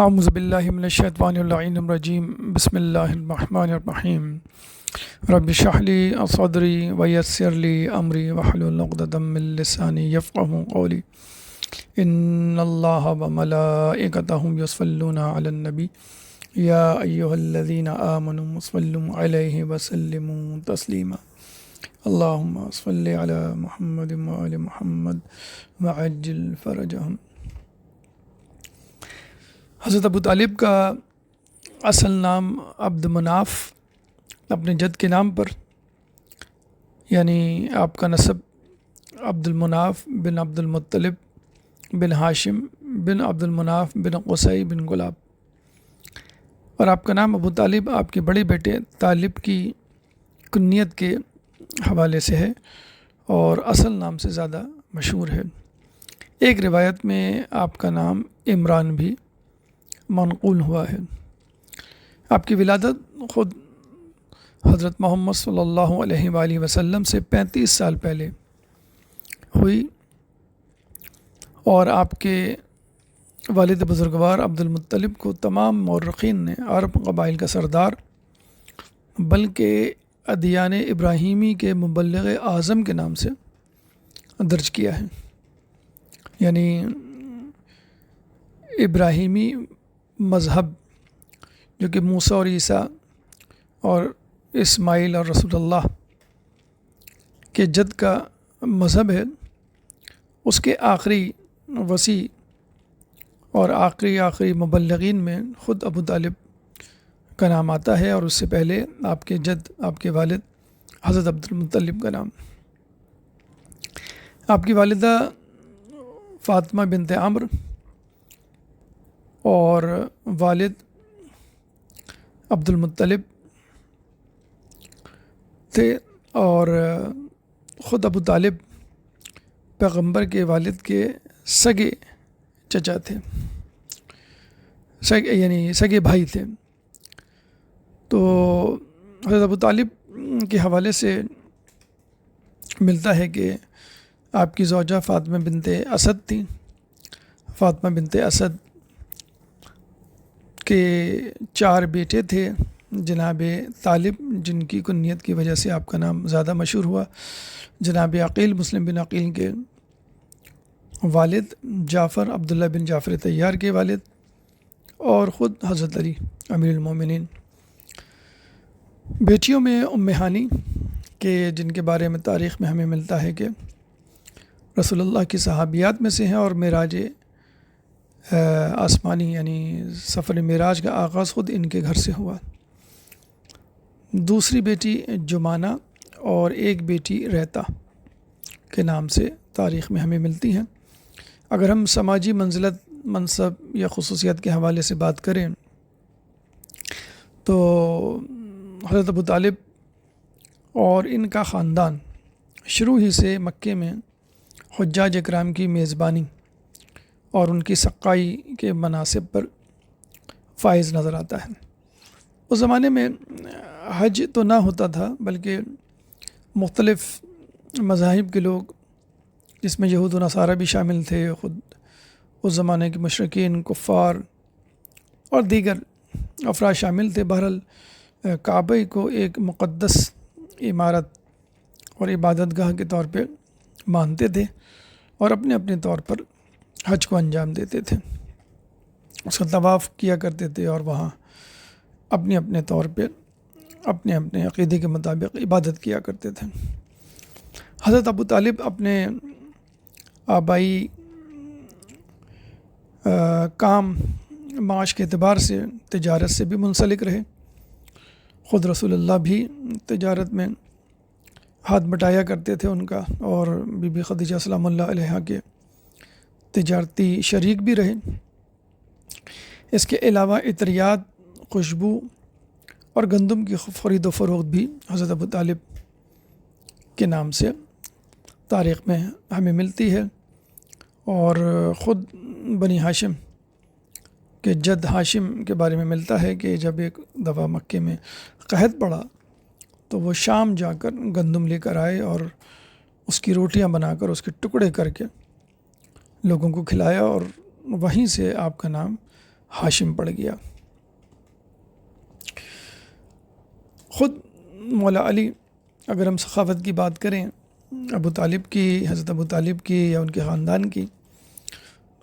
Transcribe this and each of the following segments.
اعوذ باللہ من الشیطان اللعین الرجیم بسم اللہ الرحمن الرحیم رب اشرح لی صدری ویسر لی امری واحلل عقدۃ من لسانی یفقہوا قولی ان اللہ وملائکتہ یصلون علی النبی یا ایہا الذین آمنوا صلوا علیہ وسلموا تسلیما اللہم صلی علی محمد وآل محمد وعجل فرجہم۔ حضرت ابو طالب کا اصل نام عبد مناف اپنے جد کے نام پر، یعنی آپ کا نسب عبد المناف بن عبد المطلب بن ہاشم بن عبد المناف بن قصی بن گلاب، اور آپ کا نام ابو طالب آپ کے بڑے بیٹے طالب کی کنیت کے حوالے سے ہے اور اصل نام سے زیادہ مشہور ہے۔ ایک روایت میں آپ کا نام عمران بھی منقول ہوا ہے۔ آپ کی ولادت خود حضرت محمد صلی اللہ علیہ وآلہ وسلم سے 35 سال پہلے ہوئی، اور آپ کے والد بزرگوار عبد المطلب کو تمام مورخین نے عرب قبائل کا سردار بلکہ ادیان ابراہیمی کے مبلغ اعظم کے نام سے درج کیا ہے، یعنی ابراہیمی مذہب جو کہ موسیٰ اور عیسیٰ اور اسماعیل اور رسول اللہ کے جد کا مذہب ہے، اس کے آخری وسیع اور آخری مبلغین میں خود ابو طالب کا نام آتا ہے، اور اس سے پہلے آپ کے جد آپ کے والد حضرت عبد المطلب کا نام۔ آپ کی والدہ فاطمہ بنت عمرو اور والد عبد المطلب تھے، اور خود ابو طالب پیغمبر کے والد کے سگے چچا تھے، یعنی سگے بھائی تھے۔ تو حضرت ابو طالب کے حوالے سے ملتا ہے کہ آپ کی زوجہ فاطمہ بنت اسد تھیں۔ فاطمہ بنت اسد کے 4 بیٹے تھے، جناب طالب جن کی کنیت کی وجہ سے آپ کا نام زیادہ مشہور ہوا، جناب عقیل مسلم بن عقیل کے والد، جعفر عبداللہ بن جعفر طیار کے والد، اور خود حضرت علی امیر المومنین۔ بیٹیوں میں ام ہانی کے جن کے بارے میں تاریخ میں ہمیں ملتا ہے کہ رسول اللہ کی صحابیات میں سے ہیں، اور معراج آسمانی یعنی سفر معراج کا آغاز خود ان کے گھر سے ہوا۔ دوسری بیٹی جمانہ اور ایک بیٹی ریتا کے نام سے تاریخ میں ہمیں ملتی ہیں۔ اگر ہم سماجی منزلت، منصب یا خصوصیات کے حوالے سے بات کریں تو حضرت ابو طالب اور ان کا خاندان شروع ہی سے مکے میں حجاج اکرام کی میزبانی اور ان کی سقائی کے مناصب پر فائز نظر آتا ہے۔ اس زمانے میں حج تو نہ ہوتا تھا، بلکہ مختلف مذاہب کے لوگ جس میں یہود و نصارہ بھی شامل تھے، خود اس زمانے کے مشرکین، کفار اور دیگر افراد شامل تھے، بہرحال کعبہ کو ایک مقدس عمارت اور عبادت گاہ کے طور پہ مانتے تھے، اور اپنے اپنے طور پر حج کو انجام دیتے تھے، اس کا طواف کیا کرتے تھے، اور وہاں اپنے اپنے طور پہ اپنے اپنے عقیدے کے مطابق عبادت کیا کرتے تھے۔ حضرت ابو طالب اپنے آبائی کام معاش کے اعتبار سے تجارت سے بھی منسلک رہے۔ خود رسول اللہ بھی تجارت میں ہاتھ بٹایا کرتے تھے ان کا، اور بی بی خدیجہ سلام اللہ علیہا کے تجارتی شریک بھی رہے۔ اس کے علاوہ عطریات، خوشبو اور گندم کی خرید و فروخت بھی حضرت ابو طالب کے نام سے تاریخ میں ہمیں ملتی ہے، اور خود بنی ہاشم کے جد ہاشم کے بارے میں ملتا ہے کہ جب ایک دفعہ مکے میں قحط پڑا تو وہ شام جا کر گندم لے کر آئے، اور اس کی روٹیاں بنا کر اس کے ٹکڑے کر کے لوگوں کو کھلایا، اور وہیں سے آپ کا نام ہاشم پڑ گیا۔ خود مولا علی، اگر ہم سخاوت کی بات کریں ابو طالب کی، حضرت ابو طالب کی یا ان کے خاندان کی،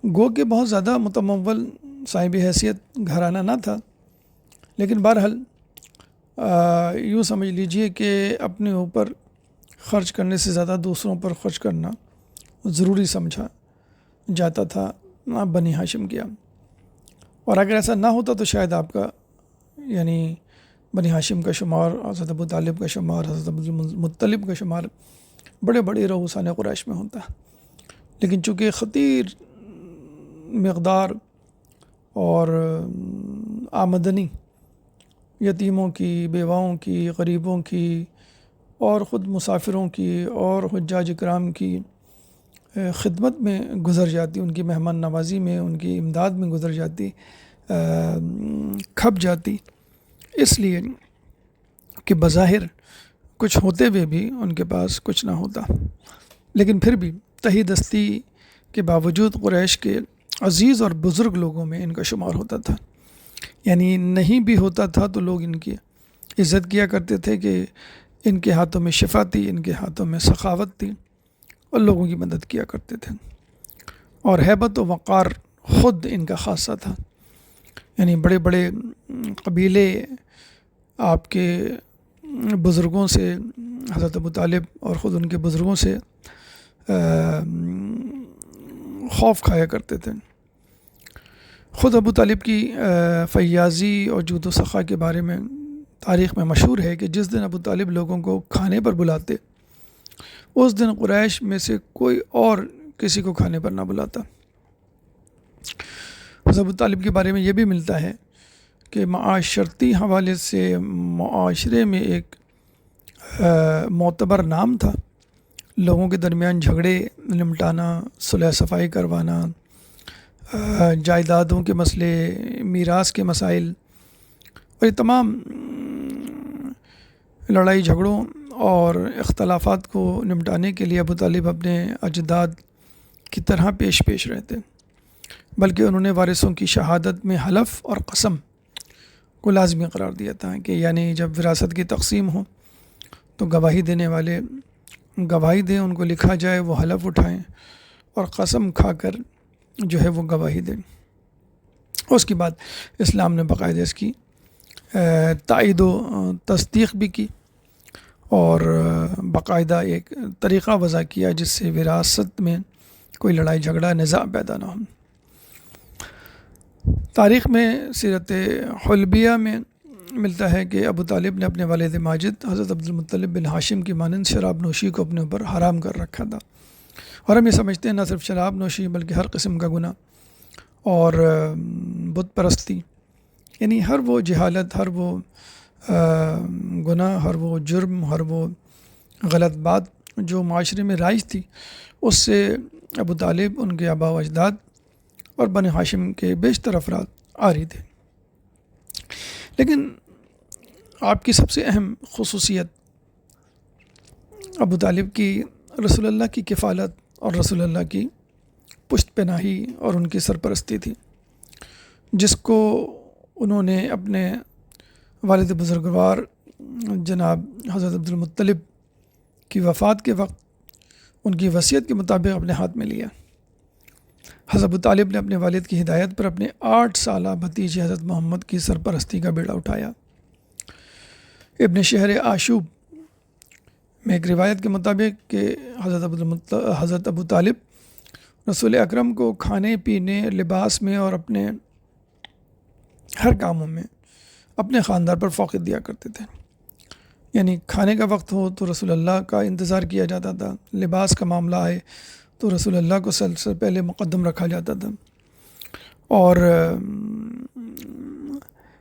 گو کہ بہت زیادہ متمول صاحب حیثیت گھرانہ نہ تھا، لیکن بہرحال یوں سمجھ لیجئے کہ اپنے اوپر خرچ کرنے سے زیادہ دوسروں پر خرچ کرنا ضروری سمجھا جاتا تھا بنی ہاشم کیا۔ اور اگر ایسا نہ ہوتا تو شاید آپ کا یعنی بنی ہاشم کا شمار، حضرت ابو طالب کا شمار، حضرت ابو مطلب کا شمار بڑے بڑے رؤسان قریش میں ہوتا، لیکن چونکہ خطیر مقدار اور آمدنی یتیموں کی، بیواؤں کی، غریبوں کی اور خود مسافروں کی اور حجاج اکرام کی خدمت میں گزر جاتی، ان کی مہمان نوازی میں، ان کی امداد میں گزر جاتی، کھپ جاتی، اس لیے کہ بظاہر کچھ ہوتے ہوئے بھی ان کے پاس کچھ نہ ہوتا، لیکن پھر بھی تہی دستی کے باوجود قریش کے عزیز اور بزرگ لوگوں میں ان کا شمار ہوتا تھا۔ یعنی نہیں بھی ہوتا تھا تو لوگ ان کی عزت کیا کرتے تھے کہ ان کے ہاتھوں میں شفا تھی، ان کے ہاتھوں میں سخاوت تھی، اور لوگوں کی مدد کیا کرتے تھے، اور ہیبت و وقار خود ان کا خاصہ تھا۔ یعنی بڑے بڑے قبیلے آپ کے بزرگوں سے، حضرت ابو طالب اور خود ان کے بزرگوں سے خوف کھایا کرتے تھے۔ خود ابو طالب کی فیاضی اور جود و سخا کے بارے میں تاریخ میں مشہور ہے کہ جس دن ابو طالب لوگوں کو کھانے پر بلاتے، اس دن قریش میں سے کوئی اور کسی کو کھانے پر نہ بلاتا۔ حضرت ابو طالب کے بارے میں یہ بھی ملتا ہے کہ معاشرتی حوالے سے معاشرے میں ایک معتبر نام تھا، لوگوں کے درمیان جھگڑے نمٹانا، صلح صفائی کروانا، جائیدادوں کے مسئلے، میراث کے مسائل، اور یہ تمام لڑائی جھگڑوں اور اختلافات کو نمٹانے کے لیے ابو طالب اپنے اجداد کی طرح پیش رہتے، بلکہ انہوں نے وارثوں کی شہادت میں حلف اور قسم کو لازمی قرار دیا تھا کہ یعنی جب وراثت کی تقسیم ہو تو گواہی دینے والے گواہی دیں، ان کو لکھا جائے، وہ حلف اٹھائیں اور قسم کھا کر جو ہے وہ گواہی دیں۔ اس کے بعد اسلام نے باقاعدہ اس کی تائید و تصدیق بھی کی اور باقاعدہ ایک طریقہ وضع کیا جس سے وراثت میں کوئی لڑائی جھگڑا نزاع پیدا نہ ہو۔ تاریخ میں سیرت حلبیہ میں ملتا ہے کہ ابو طالب نے اپنے والد ماجد حضرت عبد المطلب بن ہاشم کی مانند شراب نوشی کو اپنے اوپر حرام کر رکھا تھا، اور ہم یہ سمجھتے ہیں نہ صرف شراب نوشی بلکہ ہر قسم کا گناہ اور بت پرستی، یعنی ہر وہ جہالت، ہر وہ گناہ، ہر وہ جرم، ہر وہ غلط بات جو معاشرے میں رائج تھی، اس سے ابو طالب، ان کے آباء و اجداد اور بنی ہاشم کے بیشتر افراد عاری تھے۔ لیکن آپ کی سب سے اہم خصوصیت ابو طالب کی رسول اللہ کی کفالت اور رسول اللہ کی پشت پناہی اور ان کی سرپرستی تھی، جس کو انہوں نے اپنے والد بزرگوار جناب حضرت عبد المطلب کی وفات کے وقت ان کی وصیت کے مطابق اپنے ہاتھ میں لیا۔ حضرت ابو طالب نے اپنے والد کی ہدایت پر اپنے 8 سالہ بھتیجے حضرت محمد کی سرپرستی کا بیڑا اٹھایا۔ ابن شہر آشوب میں ایک روایت کے مطابق کہ حضرت ابو طالب رسول اکرم کو کھانے پینے، لباس میں اور اپنے ہر کاموں میں اپنے خاندان پر فوقیت دیا کرتے تھے۔ یعنی کھانے کا وقت ہو تو رسول اللہ کا انتظار کیا جاتا تھا، لباس کا معاملہ آئے تو رسول اللہ کو سب سے پہلے مقدم رکھا جاتا تھا، اور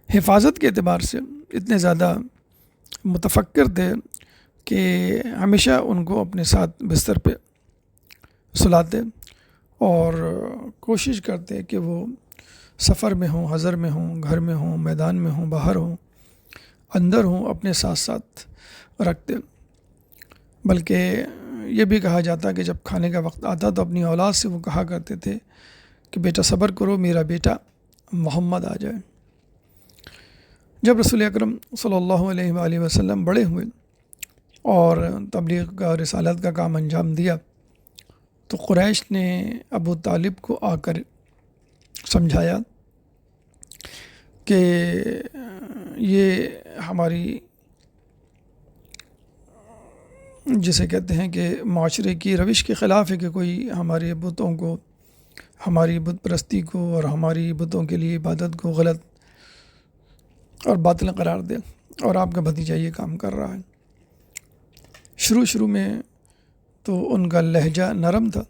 حفاظت کے اعتبار سے اتنے زیادہ متفکر تھے کہ ہمیشہ ان کو اپنے ساتھ بستر پہ سلاتے اور کوشش کرتے کہ وہ سفر میں ہوں، حضر میں ہوں، گھر میں ہوں، میدان میں ہوں، باہر ہوں، اندر ہوں، اپنے ساتھ ساتھ رکھتے۔ بلکہ یہ بھی کہا جاتا کہ جب کھانے کا وقت آتا تو اپنی اولاد سے وہ کہا کرتے تھے کہ بیٹا صبر کرو، میرا بیٹا محمد آ جائے۔ جب رسول اکرم صلی اللہ علیہ وآلہ وسلم بڑے ہوئے اور تبلیغ کا رسالت کا کام انجام دیا تو قریش نے ابو طالب کو آ کر سمجھایا کہ یہ ہماری جسے کہتے ہیں کہ معاشرے کی روش کے خلاف ہے کہ کوئی ہمارے بتوں کو، ہماری بت پرستی کو اور ہماری بتوں کے لیے عبادت کو غلط اور باطل قرار دے، اور آپ کا بھتیجا یہ کام کر رہا ہے۔ شروع میں تو ان کا لہجہ نرم تھا،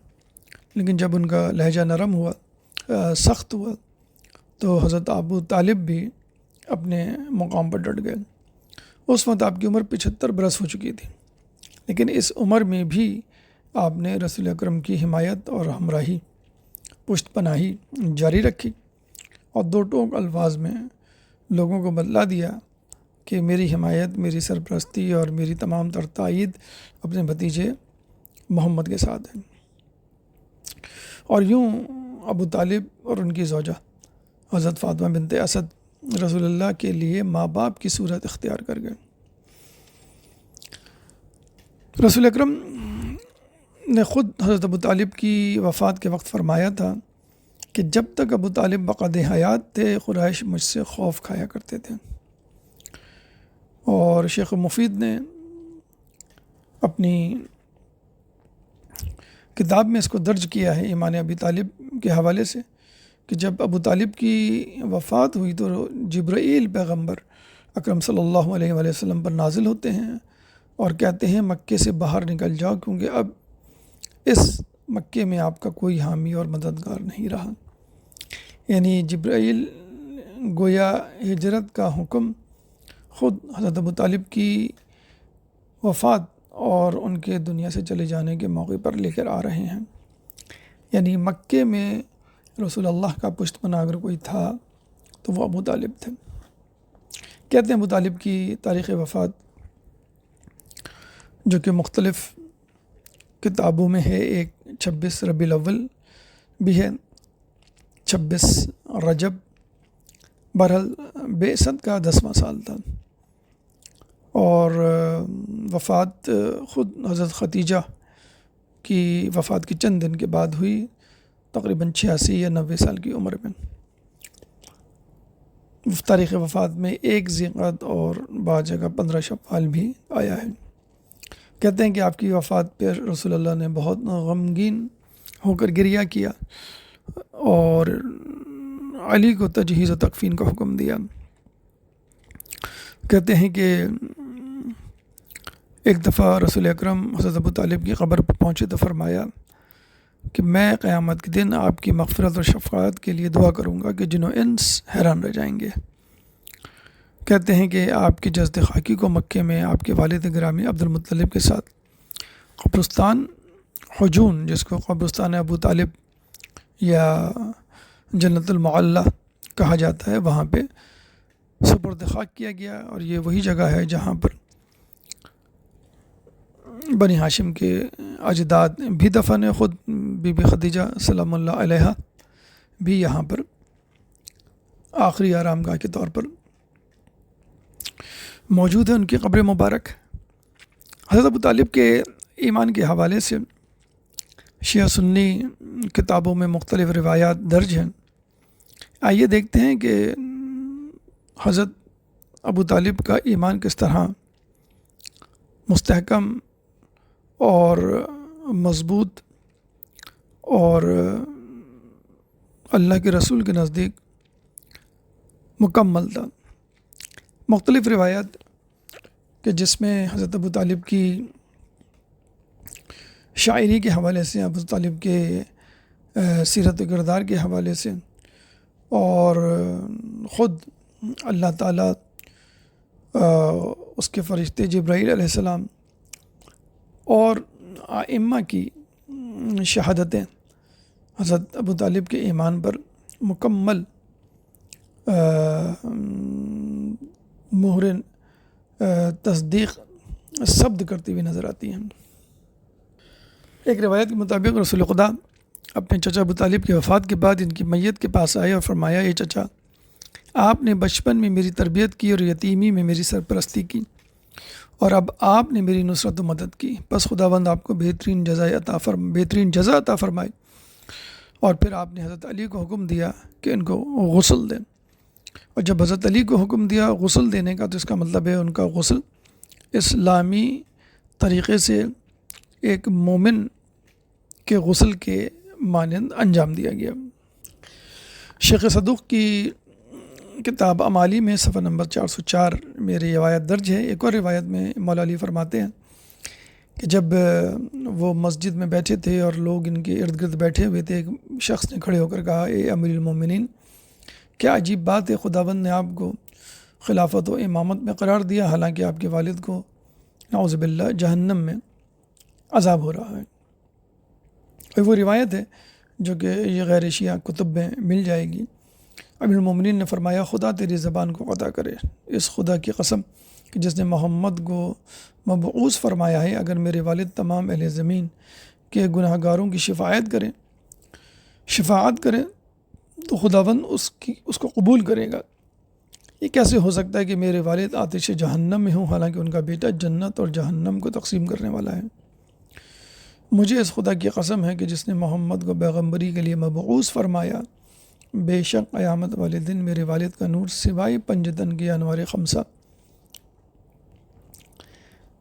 لیکن جب ان کا لہجہ نرم ہوا، سخت ہوا، تو حضرت ابو طالب بھی اپنے مقام پر ڈٹ گئے۔ اس وقت آپ کی عمر 75 برس ہو چکی تھی، لیکن اس عمر میں بھی آپ نے رسول اکرم کی حمایت اور ہمراہی، پشت پناہی جاری رکھی، اور دو ٹوک الفاظ میں لوگوں کو بتلا دیا کہ میری حمایت، میری سرپرستی اور میری تمام تر تائید اپنے بھتیجے محمد کے ساتھ ہے۔ اور یوں ابو طالب اور ان کی زوجہ حضرت فاطمہ بنت اسد رسول اللہ کے لیے ماں باپ کی صورت اختیار کر گئے۔ رسول اکرم نے خود حضرت ابو طالب کی وفات کے وقت فرمایا تھا کہ جب تک ابو طالب بقد حیات تھے قریش مجھ سے خوف کھایا کرتے تھے۔ اور شیخ مفید نے اپنی کتاب میں اس کو درج کیا ہے ایمان ابی طالب کے حوالے سے کہ جب ابو طالب کی وفات ہوئی تو جبرائیل پیغمبر اکرم صلی اللہ علیہ وآلہ وسلم پر نازل ہوتے ہیں اور کہتے ہیں مکے سے باہر نکل جاؤ، کیونکہ اب اس مکے میں آپ کا کوئی حامی اور مددگار نہیں رہا۔ یعنی جبرائیل گویا ہجرت کا حکم خود حضرت ابو طالب کی وفات اور ان کے دنیا سے چلے جانے کے موقع پر لے کر آ رہے ہیں۔ یعنی مکے میں رسول اللہ کا پشت پناہ اگر کوئی تھا تو وہ ابو طالب تھے۔ کہتے ہیں ابو طالب کی تاریخ وفات جو کہ مختلف کتابوں میں ہے، ایک 26 ربیع الاول بھی ہے، 26 رجب، بہرحال بعثت کا 10واں سال تھا، اور وفات خود حضرت ختیجہ کی وفات کے چند دن کے بعد ہوئی، تقریباً 86 یا 90 سال کی عمر میں۔ تاریخ وفات میں 1 ذی القعدہ اور بعض جگہ 15 شوال بھی آیا ہے۔ کہتے ہیں کہ آپ کی وفات پر رسول اللہ نے بہت غمگین ہو کر گریہ کیا اور علی کو تجہیز و تکفین کا حکم دیا۔ کہتے ہیں کہ ایک دفعہ رسول اکرم حضرت ابو طالب کی قبر پر پہنچے تو فرمایا کہ میں قیامت کے دن آپ کی مغفرت اور شفاعت کے لیے دعا کروں گا کہ جن و انس حیران رہ جائیں گے۔ کہتے ہیں کہ آپ کی جسد خاکی کو مکے میں آپ کے والد گرامی عبد المطلب کے ساتھ قبرستان حجون، جس کو قبرستان ابو طالب یا جنت المعلیٰ کہا جاتا ہے، وہاں پہ سپرد خاک کیا گیا، اور یہ وہی جگہ ہے جہاں پر بنی ہاشم کے اجداد بھی دفن ہیں۔ خود بی بی خدیجہ سلام اللہ علیہا بھی یہاں پر آخری آرام گاہ کے طور پر موجود ہے، ان کی قبر مبارک۔ حضرت ابو طالب کے ایمان کے حوالے سے شیعہ سنی کتابوں میں مختلف روایات درج ہیں۔ آئیے دیکھتے ہیں کہ حضرت ابو طالب کا ایمان کس طرح مستحکم اور مضبوط اور اللہ کے رسول کے نزدیک مکمل تھا۔ مختلف روایات کہ جس میں حضرت ابو طالب کی شاعری کے حوالے سے، ابو طالب کے سیرت و کردار کے حوالے سے، اور خود اللہ تعالیٰ اس کے فرشتے جبرائیل علیہ السلام اور ائمہ کی شہادتیں حضرت ابو طالب کے ایمان پر مکمل مہر تصدیق ثبت کرتی ہوئی نظر آتی ہیں۔ ایک روایت کے مطابق رسول خدا اپنے چچا ابو طالب کی وفات کے بعد ان کی میت کے پاس آئے اور فرمایا، اے چچا، آپ نے بچپن میں میری تربیت کی اور یتیمی میں میری سرپرستی کی، اور اب آپ نے میری نصرت و مدد کی، بس خداوند آپ کو بہترین جزا عطا فرمائے۔ اور پھر آپ نے حضرت علی کو حکم دیا کہ ان کو غسل دیں، اور جب حضرت علی کو حکم دیا غسل دینے کا تو اس کا مطلب ہے ان کا غسل اسلامی طریقے سے ایک مومن کے غسل کے مانند انجام دیا گیا۔ شیخ صدوق کی کتاب امالی میں صفحہ نمبر 404 میں روایت درج ہے۔ ایک اور روایت میں مولا علی فرماتے ہیں کہ جب وہ مسجد میں بیٹھے تھے اور لوگ ان کے ارد گرد بیٹھے ہوئے تھے، ایک شخص نے کھڑے ہو کر کہا، اے امیر المومنین، کیا عجیب بات ہے، خداوند نے آپ کو خلافت و امامت میں قرار دیا، حالانکہ آپ کے والد کو نعوذ باللہ جہنم میں عذاب ہو رہا ہے۔ اور وہ روایت ہے جو کہ یہ غیر شیعہ کتب میں مل جائے گی۔ امیر المومنین نے فرمایا، خدا تیری زبان کو قطع کرے، اس خدا کی قسم کہ جس نے محمد کو مبعوث فرمایا ہے، اگر میرے والد تمام اہل زمین کے گناہ گاروں کی شفاعت کریں تو خداوند اس کو قبول کرے گا۔ یہ کیسے ہو سکتا ہے کہ میرے والد آتش جہنم میں ہوں، حالانکہ ان کا بیٹا جنت اور جہنم کو تقسیم کرنے والا ہے؟ مجھے اس خدا کی قسم ہے کہ جس نے محمد کو پیغمبری کے لیے مبعوث فرمایا، بے شک قیامت والے دن میرے والد کا نور سوائے پنجتن کے انوار خمسہ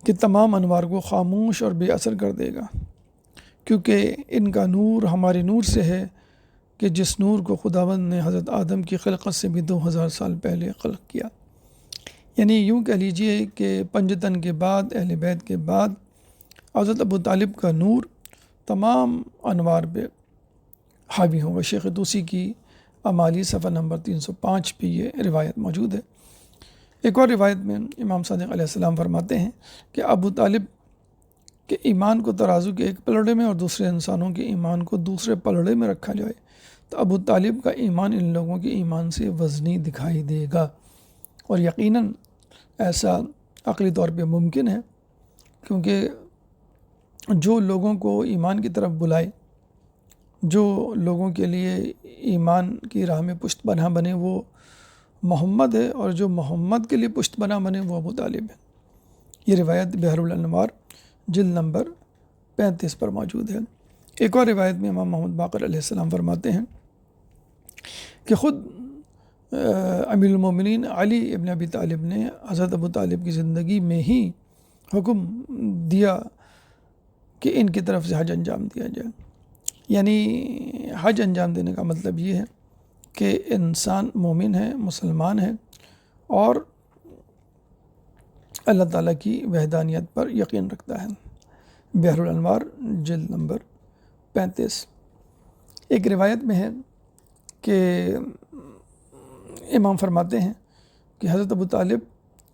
کہ تمام انوار کو خاموش اور بے اثر کر دے گا، کیونکہ ان کا نور ہمارے نور سے ہے کہ جس نور کو خداوند نے حضرت آدم کی خلقت سے بھی 2000 سال پہلے خلق کیا۔ یعنی یوں کہہ لیجئے کہ پنجتن کے بعد، اہل بیت کے بعد، حضرت ابو طالب کا نور تمام انوار پہ حاوی ہوگا۔ شیخ طوسی کی امالی صفحہ نمبر 305 پہ یہ روایت موجود ہے۔ ایک اور روایت میں امام صادق علیہ السلام فرماتے ہیں کہ ابو طالب کے ایمان کو ترازو کے ایک پلڑے میں اور دوسرے انسانوں کے ایمان کو دوسرے پلڑے میں رکھا جائے تو ابو طالب کا ایمان ان لوگوں کے ایمان سے وزنی دکھائی دے گا، اور یقیناً ایسا عقلی طور پہ ممکن ہے، کیونکہ جو لوگوں کو ایمان کی طرف بلائے، جو لوگوں کے لیے ایمان کی راہ میں پشت بنا بنے، وہ محمد ہے، اور جو محمد کے لیے پشت بنا بنے وہ ابو طالب ہے۔ یہ روایت بحر الانوار جلد نمبر 35 پر موجود ہے۔ ایک اور روایت میں امام محمد باقر علیہ السلام فرماتے ہیں کہ خود امیر المومنین علی ابن ابی طالب نے حضرت ابو طالب کی زندگی میں ہی حکم دیا کہ ان کی طرف سے حج انجام دیا جائے۔ یعنی حج انجام دینے کا مطلب یہ ہے کہ انسان مومن ہے، مسلمان ہے، اور اللہ تعالیٰ کی وحدانیت پر یقین رکھتا ہے۔ بحر الانوار جلد نمبر 35۔ ایک روایت میں ہے کہ امام فرماتے ہیں کہ حضرت ابو طالب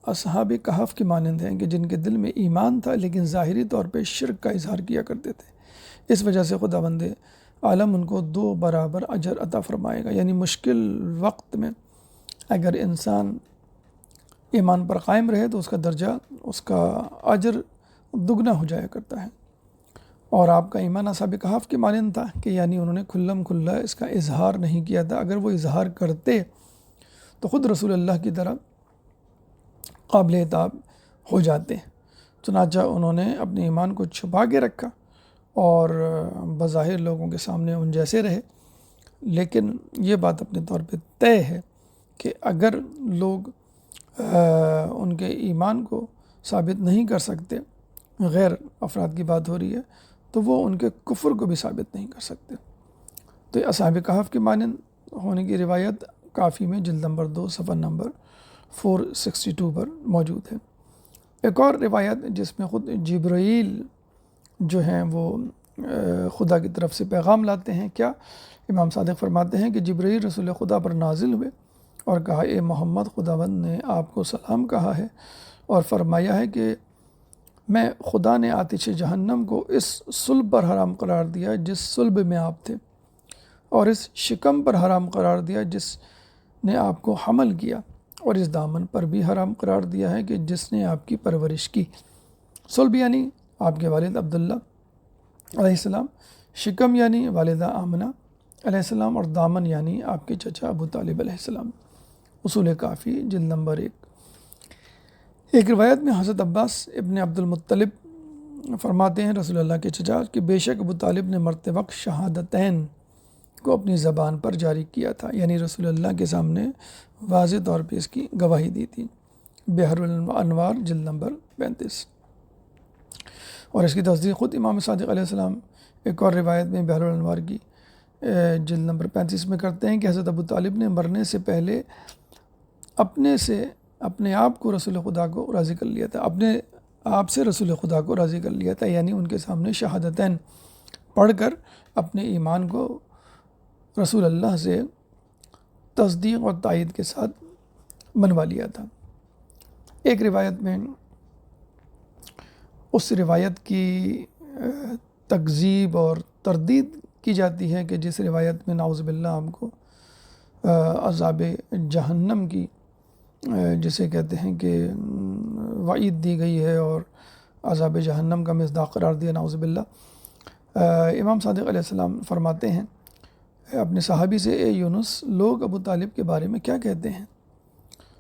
اصحاب کہف کے مانند ہیں کہ جن کے دل میں ایمان تھا لیکن ظاہری طور پہ شرک کا اظہار کیا کرتے تھے، اس وجہ سے خداوند عالم ان کو 2 برابر اجر عطا فرمائے گا۔ یعنی مشکل وقت میں اگر انسان ایمان پر قائم رہے تو اس کا درجہ، اس کا اجر دگنا ہو جایا کرتا ہے۔ اور آپ کا ایمان اصحاب کہف کے مانند تھا کہ یعنی انہوں نے کھلم کھلا اس کا اظہار نہیں کیا تھا، اگر وہ اظہار کرتے تو خود رسول اللہ کی طرح قابل عتاب ہو جاتے، چنانچہ انہوں نے اپنے ایمان کو چھپا کے رکھا اور بظاہر لوگوں کے سامنے ان جیسے رہے، لیکن یہ بات اپنے طور پہ طے ہے کہ اگر لوگ ان کے ایمان کو ثابت نہیں کر سکتے، غیر افراد کی بات ہو رہی ہے، تو وہ ان کے کفر کو بھی ثابت نہیں کر سکتے۔ تو یہ اصحاب کہف کے مانند ہونے کی روایت کافی میں جلد نمبر 2 صفحہ نمبر 462 پر موجود ہے۔ ایک اور روایت جس میں خود جبرائیل جو ہیں وہ خدا کی طرف سے پیغام لاتے ہیں، کیا امام صادق فرماتے ہیں کہ جبرائیل رسول خدا پر نازل ہوئے اور کہا، اے محمد، خداوند نے آپ کو سلام کہا ہے اور فرمایا ہے کہ میں خدا نے آتش جہنم کو اس صلب پر حرام قرار دیا جس صلب میں آپ تھے، اور اس شکم پر حرام قرار دیا جس نے آپ کو حمل کیا، اور اس دامن پر بھی حرام قرار دیا ہے کہ جس نے آپ کی پرورش کی۔ صلب یعنی آپ کے والد عبداللہ علیہ السلام، شکم یعنی والدہ آمنہ علیہ السلام، اور دامن یعنی آپ کے چچا ابو طالب علیہ السلام۔ اصول کافی جلد نمبر 1۔ ایک روایت میں حضرت عباس ابن عبد المطلب فرماتے ہیں رسول اللہ کے چچا کہ بے شک ابو طالب نے مرتے وقت شہادتین کو اپنی زبان پر جاری کیا تھا، یعنی رسول اللہ کے سامنے واضح طور پہ اس کی گواہی دی تھی۔ بحر الانوار جلد نمبر 35۔ اور اس کی تصدیق خود امام صادق علیہ السلام ایک اور روایت میں بحر الانوار کی جلد نمبر 35 میں کرتے ہیں کہ حضرت ابو طالب نے مرنے سے پہلے اپنے آپ کو رسول خدا کو راضی کر لیا تھا، اپنے آپ سے رسول خدا کو راضی کر لیا تھا، یعنی ان کے سامنے شہادتین پڑھ کر اپنے ایمان کو رسول اللہ سے تصدیق اور تائید کے ساتھ منوا لیا تھا۔ ایک روایت میں اس روایت کی تکذیب اور تردید کی جاتی ہے کہ جس روایت میں نعوذ باللہ ہم کو عذاب جہنم کی جسے کہتے ہیں کہ وعید دی گئی ہے اور عذاب جہنم کا مصداق قرار دیا نعوذ باللہ۔ امام صادق علیہ السلام فرماتے ہیں اپنے صحابی سے، اے یونس، لوگ ابو طالب کے بارے میں کیا کہتے ہیں؟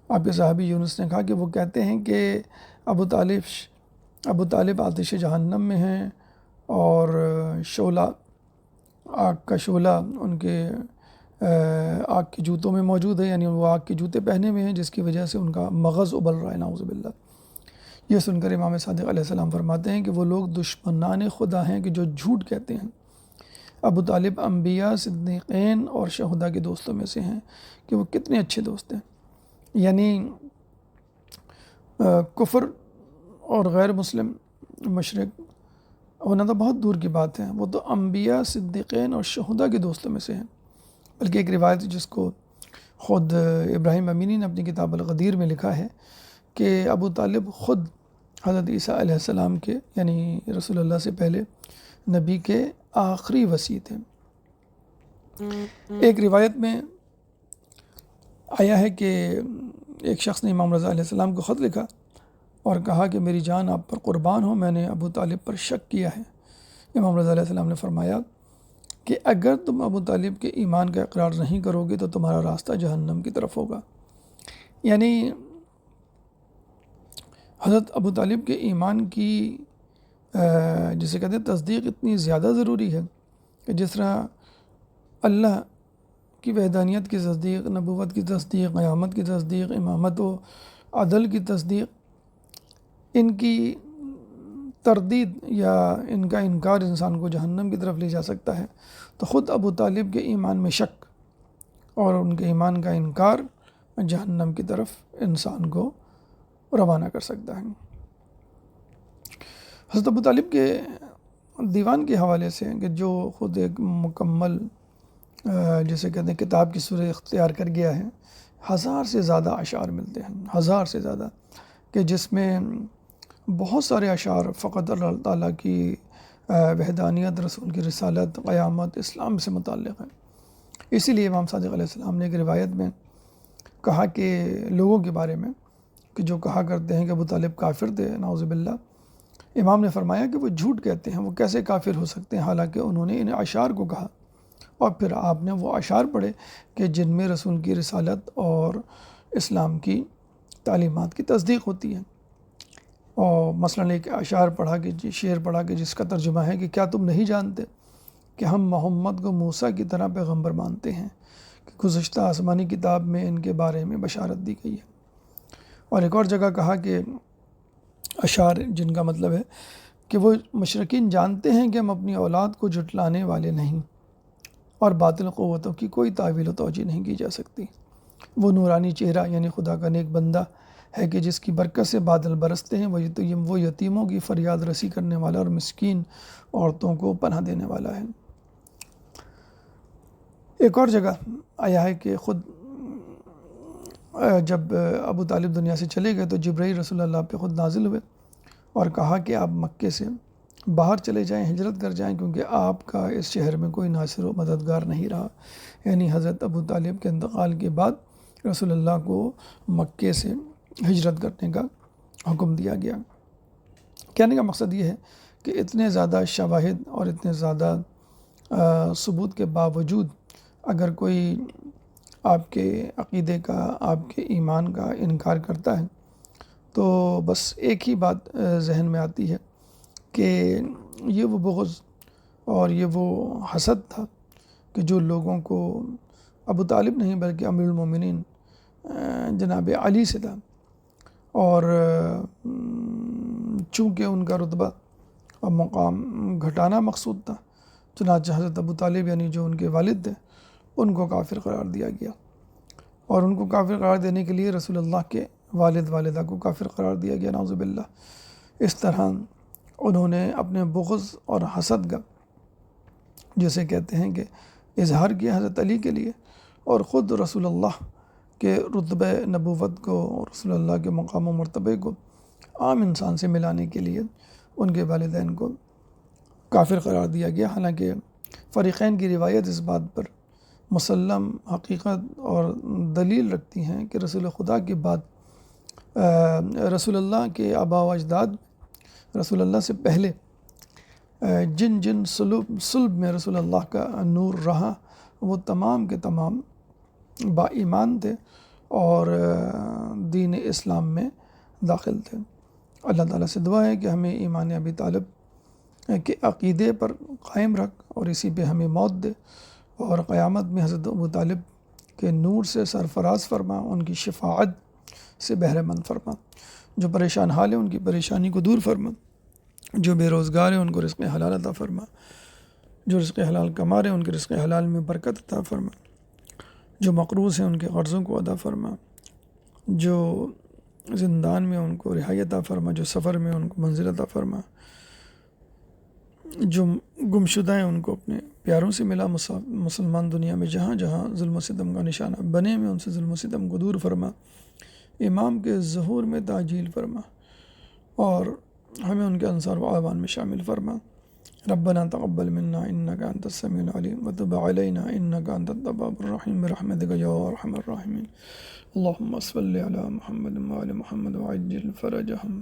آپ کے صحابی یونس نے کہا کہ وہ کہتے ہیں کہ ابو طالب آتش جہنم میں ہیں اور شعلہ، آگ کا شعلہ ان کے آگ کے جوتوں میں موجود ہے، یعنی وہ آگ کے جوتے پہنے ہوئے ہیں جس کی وجہ سے ان کا مغز ابل رہا ہے نعوذ باللہ۔ یہ سن کر امام صادق علیہ السلام فرماتے ہیں کہ وہ لوگ دشمنان خدا ہیں کہ جو جھوٹ کہتے ہیں۔ ابو طالب انبیاء، صدیقین اور شہداء کے دوستوں میں سے ہیں کہ وہ کتنے اچھے دوست ہیں، یعنی کفر اور غیر مسلم مشرک ہونا تو بہت دور کی بات ہے، وہ تو انبیاء، صدیقین اور شہداء کے دوستوں میں سے ہیں۔ بلکہ ایک روایت جس کو خود ابراہیم امینی نے اپنی کتاب الغدیر میں لکھا ہے کہ ابو طالب خود حضرت عیسیٰ علیہ السلام کے، یعنی رسول اللہ سے پہلے نبی کے آخری وصی تھے۔ ایک روایت میں آیا ہے کہ ایک شخص نے امام رضا علیہ السلام کو خط لکھا اور کہا کہ میری جان آپ پر قربان ہو، میں نے ابو طالب پر شک کیا ہے۔ امام رضا علیہ السلام نے فرمایا کہ اگر تم ابو طالب کے ایمان کا اقرار نہیں کرو گے تو تمہارا راستہ جہنم کی طرف ہوگا۔ یعنی حضرت ابو طالب کے ایمان کی جسے کہتے ہیں تصدیق اتنی زیادہ ضروری ہے کہ جس طرح اللہ کی وحدانیت کی تصدیق، نبوت کی تصدیق، قیامت کی تصدیق، امامت و عدل کی تصدیق، ان کی تردید یا ان کا انکار انسان کو جہنم کی طرف لے جا سکتا ہے، تو خود ابو طالب کے ایمان میں شک اور ان کے ایمان کا انکار جہنم کی طرف انسان کو روانہ کر سکتا ہے۔ حضرت ابو طالب کے دیوان کے حوالے سے کہ جو خود ایک مکمل جسے کہتے ہیں کتاب کی صورت اختیار کر گیا ہے، 1000 سے زیادہ اشعار ملتے ہیں، 1000 سے زیادہ، کہ جس میں بہت سارے اشعار فقط اللہ تعالیٰ کی وحدانیت، رسول کی رسالت، قیامت، اسلام سے متعلق ہیں۔ اسی لیے امام صادق علیہ السلام نے ایک روایت میں کہا کہ لوگوں کے بارے میں کہ جو کہا کرتے ہیں کہ ابو طالب کافر تھے نعوذ باللہ، امام نے فرمایا کہ وہ جھوٹ کہتے ہیں، وہ کیسے کافر ہو سکتے ہیں حالانکہ انہوں نے ان اشعار کو کہا۔ اور پھر آپ نے وہ اشعار پڑھے کہ جن میں رسول کی رسالت اور اسلام کی تعلیمات کی تصدیق ہوتی ہے۔ اور مثلاً ایک اشعار پڑھا کہ شعر پڑھا کہ جس کا ترجمہ ہے کہ کیا تم نہیں جانتے کہ ہم محمد کو موسیٰ کی طرح پیغمبر مانتے ہیں کہ گزشتہ آسمانی کتاب میں ان کے بارے میں بشارت دی گئی ہے۔ اور ایک اور جگہ کہا کہ اشعار جن کا مطلب ہے کہ وہ مشرکین جانتے ہیں کہ ہم اپنی اولاد کو جھٹلانے والے نہیں اور باطل قوتوں کی کوئی تعویل و توجیہ نہیں کی جا سکتی۔ وہ نورانی چہرہ یعنی خدا کا نیک بندہ ہے کہ جس کی برکت سے بادل برستے ہیں، وہ یتیموں کی فریاد رسی کرنے والا اور مسکین عورتوں کو پناہ دینے والا ہے۔ ایک اور جگہ آیا ہے کہ خود جب ابو طالب دنیا سے چلے گئے تو جبرائیل رسول اللہ پہ خود نازل ہوئے اور کہا کہ آپ مکے سے باہر چلے جائیں، ہجرت کر جائیں، کیونکہ آپ کا اس شہر میں کوئی ناصر و مددگار نہیں رہا۔ یعنی حضرت ابو طالب کے انتقال کے بعد رسول اللہ کو مکے سے ہجرت کرنے کا حکم دیا گیا۔ کہنے کا مقصد یہ ہے کہ اتنے زیادہ شواہد اور اتنے زیادہ ثبوت کے باوجود اگر کوئی آپ کے عقیدے کا، آپ کے ایمان کا انکار کرتا ہے تو بس ایک ہی بات ذہن میں آتی ہے کہ یہ وہ بغض اور یہ وہ حسد تھا کہ جو لوگوں کو ابو طالب نہیں بلکہ امیر المومنین جناب علی سے تھا، اور چونکہ ان کا رتبہ اور مقام گھٹانا مقصود تھا، چنانچہ حضرت ابو طالب یعنی جو ان کے والد تھے ان کو کافر قرار دیا گیا، اور ان کو کافر قرار دینے کے لیے رسول اللہ کے والد والدہ کو کافر قرار دیا گیا، نعوذ باللہ۔ اس طرح انہوں نے اپنے بغض اور حسد کا، جسے کہتے ہیں کہ اظہار کیا حضرت علی کے لیے، اور خود رسول اللہ کے رتبہ نبوت کو اور رسول اللہ کے مقام و مرتبے کو عام انسان سے ملانے کے لیے ان کے والدین کو کافر قرار دیا گیا، حالانکہ فریقین کی روایت اس بات پر مسلم حقیقت اور دلیل رکھتی ہیں کہ رسول خدا کے بعد رسول اللہ کے آباء و اجداد، رسول اللہ سے پہلے جن جن صلب میں رسول اللہ کا نور رہا وہ تمام کے تمام با ایمان تھے اور دین اسلام میں داخل تھے۔ اللہ تعالیٰ سے دعا ہے کہ ہمیں ایمان ابی طالب کے عقیدے پر قائم رکھ اور اسی پہ ہمیں موت دے، اور قیامت میں حضرت ابو طالب کے نور سے سرفراز فرما، ان کی شفاعت سے بہرہ مند فرما، جو پریشان حال ہیں ان کی پریشانی کو دور فرما، جو بے روزگار ہیں ان کو رزق حلال عطا فرما، جو رزق حلال کما رہے ہیں ان کے رزق حلال میں برکت عطا فرما، جو مقروض ہیں ان کے قرضوں کو ادا فرما، جو زندان میں ان کو رہائی عطا فرما، جو سفر میں ان کو منزل عطا فرما، جو گمشدہ ہیں ان کو اپنے پیاروں سے ملا، مسلمان دنیا میں جہاں جہاں ظلم و ستم کا نشانہ بنے میں ان سے ظلم و ستم کو دور فرما، امام کے ظہور میں تعجیل فرما، اور ہمیں ان کے انصار و اعوان میں شامل فرما۔ ربنا تقبل منا انك انت السميع العليم وتب علينا انك انت التواب الرحيم برحمتك يا ارحم الراحمين۔ اللهم صل على محمد وعلى محمد وعجل فرجهم۔